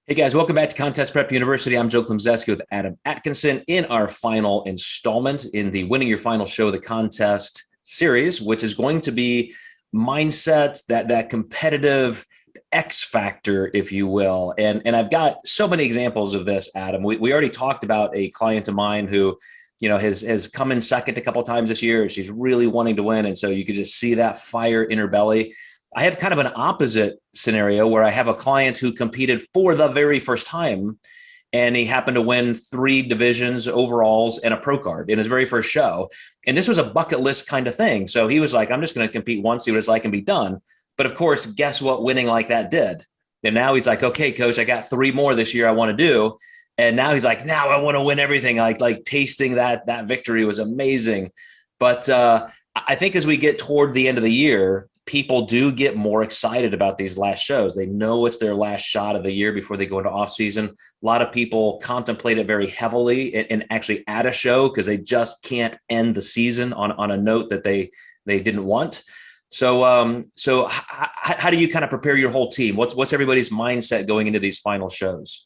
Hey guys, welcome back to Contest Prep University. I'm Joe Klemczewski with Adam Atkinson in our final installment in the Winning Your Final Show, the contest series, which is going to be mindset, that competitive X factor, if you will. And I've got so many examples of this, Adam. We already talked about a client of mine who, has come in second a couple of times this year. She's really wanting to win. And so you could just see that fire in her belly. I have kind of an opposite scenario where I have a client who competed for the very first time, and he happened to win 3 divisions, overalls, and a pro card in his very first show. And this was a bucket list kind of thing. So he was like, I'm just going to compete once, see what it's like, and be done. But of course, guess what winning like that did? And now he's like, okay, coach, I got 3 more this year I want to do. And now he's like, now I want to win everything. Like tasting that victory was amazing. But I think as we get toward the end of the year, people do get more excited about these last shows. They know it's their last shot of the year before they go into off season. A lot of people contemplate it very heavily and actually add a show because they just can't end the season on a note that they didn't want. So how do you kind of prepare your whole team? What's everybody's mindset going into these final shows?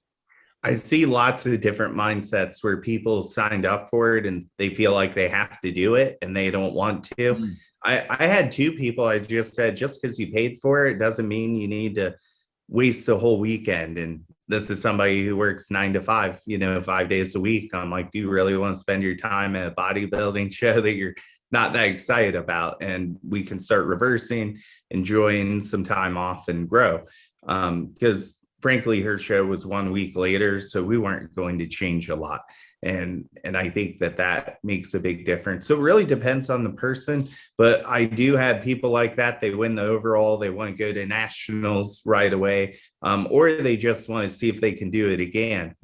I see lots of different mindsets where people signed up for it and they feel like they have to do it and they don't want to. I had 2 people. I just said, just because you paid for it doesn't mean you need to waste the whole weekend. And this is somebody who works 9 to 5, 5 days a week. I'm like, do you really want to spend your time at a bodybuilding show that you're not that excited about? And we can start reversing, enjoying some time off and grow. Because frankly, her show was 1 week later, so we weren't going to change a lot. And I think that makes a big difference. So it really depends on the person, but I do have people like that. They win the overall, they want to go to nationals right away, or they just want to see if they can do it again.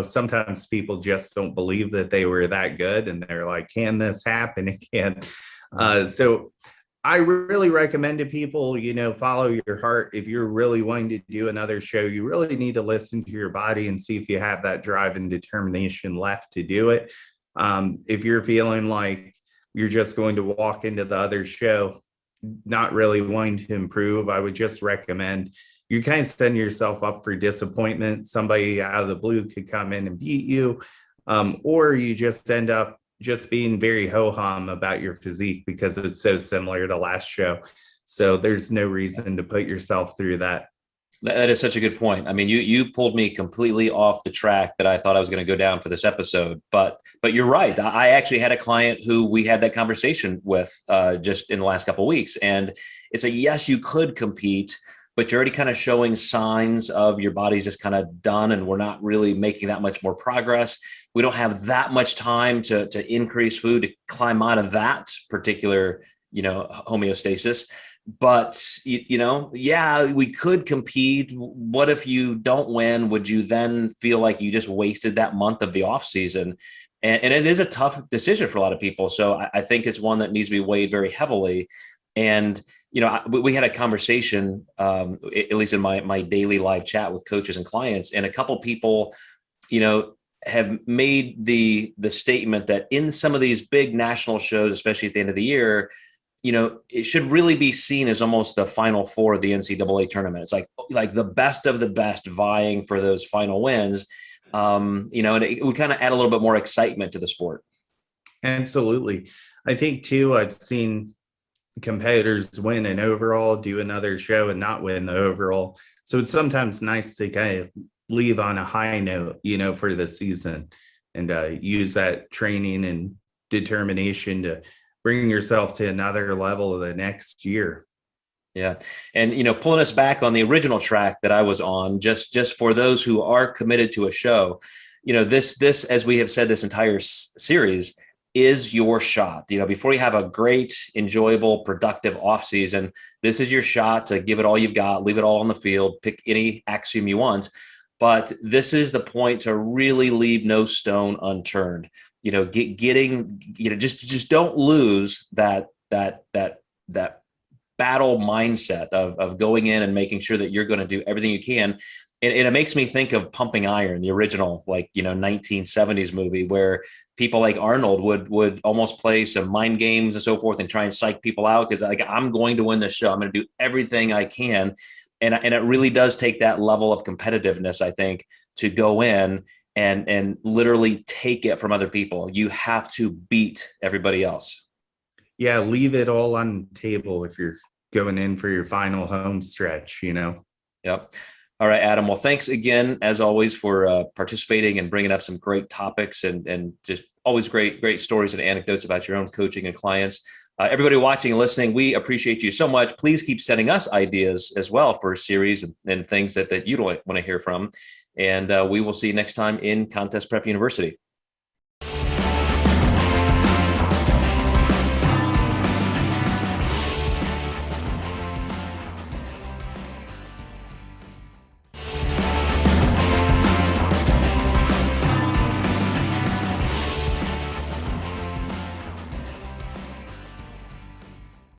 Sometimes people just don't believe that they were that good, and they're like, can this happen again? So I really recommend to people, follow your heart. If you're really wanting to do another show, you really need to listen to your body and see if you have that drive and determination left to do it. If you're feeling like you're just going to walk into the other show, not really wanting to improve, I would just recommend you kind of setting yourself up for disappointment. Somebody out of the blue could come in and beat you, or you just end up just being very ho-hum about your physique because it's so similar to last show. So there's no reason to put yourself through that. That is such a good point. I mean, you pulled me completely off the track that I thought I was going to go down for this episode, but you're right. I actually had a client who we had that conversation with just in the last couple of weeks. And it's yes, you could compete, but you're already kind of showing signs of your body's just kind of done and we're not really making that much more progress. We don't have that much time to increase food to climb out of that particular, homeostasis. But, yeah, we could compete. What if you don't win? Would you then feel like you just wasted that month of the off season? And it is a tough decision for a lot of people. So I think it's one that needs to be weighed very heavily. And, we had a conversation, at least in my daily live chat with coaches and clients, and a couple people, have made the statement that in some of these big national shows, especially at the end of the year, it should really be seen as almost the Final Four of the NCAA tournament. It's like the best of the best vying for those final wins. And it would kind of add a little bit more excitement to the sport. Absolutely. I think too, I've seen competitors win an overall, do another show and not win the overall. So it's sometimes nice to kind of leave on a high note, for the season and use that training and determination to bring yourself to another level the next year. Yeah. And, pulling us back on the original track that I was on, just for those who are committed to a show, this, as we have said, this entire series is your shot. Before you have a great, enjoyable, productive off season, this is your shot to give it all you've got, leave it all on the field, pick any axiom you want. But this is the point to really leave no stone unturned. Just don't lose that battle mindset of going in and making sure that you're going to do everything you can. And it makes me think of Pumping Iron, the original 1970s movie, where people like Arnold would almost play some mind games and so forth and try and psych people out because I'm going to win this show. I'm going to do everything I can. And it really does take that level of competitiveness, I think, to go in and literally take it from other people. You have to beat everybody else. Yeah, leave it all on the table if you're going in for your final home stretch, Yep. All right, Adam. Well, thanks again, as always, for participating and bringing up some great topics and just always great stories and anecdotes about your own coaching and clients. Everybody watching and listening, we appreciate you so much. Please keep sending us ideas as well for a series and things that you don't want to hear from. And we will see you next time in Contest Prep University.